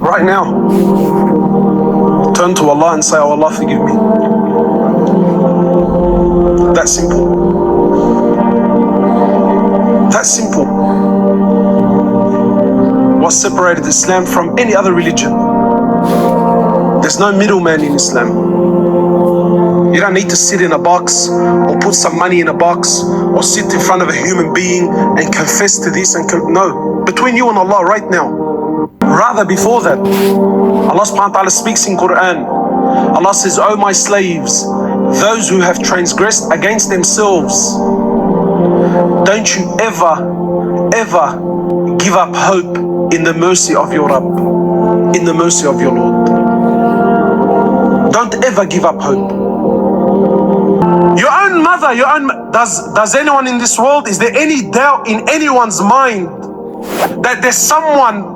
Right now. Turn to Allah and say, oh Allah, forgive me. That's simple. That's simple. What separated Islam from any other religion? There's no middleman in Islam. You don't need to sit in a box or put some money in a box or sit in front of a human being and confess to this and no. Between you and Allah right now. Rather before that, Allah subhanahu wa ta'ala speaks in Quran. Allah says, oh my slaves, those who have transgressed against themselves, don't you ever give up hope in the mercy of your Rabb, in the mercy of your Lord. Don't ever give up hope. Your own mother, does anyone in this world, is there any doubt in anyone's mind that there's someone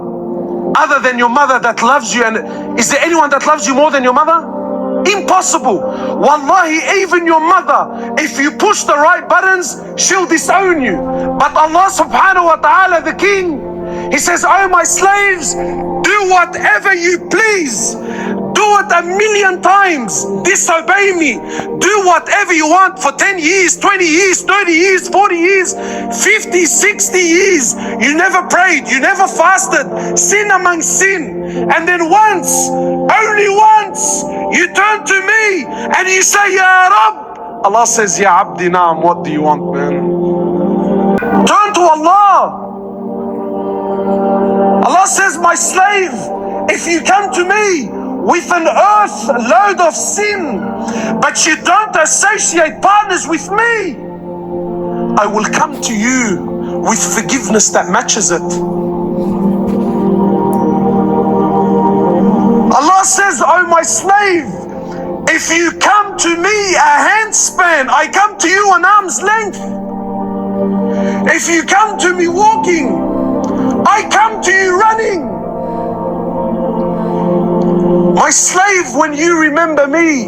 other than your mother that loves you? And is there anyone that loves you more than your mother? Impossible. Wallahi, even your mother, if you push the right buttons, she'll disown you. But Allah subhanahu wa ta'ala, the King, He says, oh my slaves, do whatever you please. Do it 1,000,000 times. Disobey me. Do whatever you want for 10 years, 20 years, 30 years, 40 years, 50, 60 years. You never prayed. You never fasted. Sin among sin. And then once, only once, you turn to me and you say, Ya Rabb. Allah says, Ya Abdi Naam, what do you want, man? Turn to Allah. Allah says, my slave, if you come to me with an earth load of sin, but you don't associate partners with me, I will come to you with forgiveness that matches it. Allah says, oh my slave, if you come to me a handspan, I come to you an arm's length. If you come to me walking, I come to you running. My slave, when you remember me,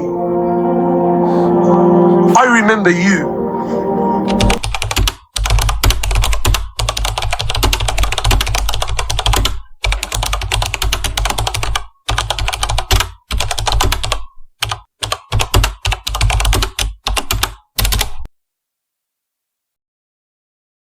I remember you.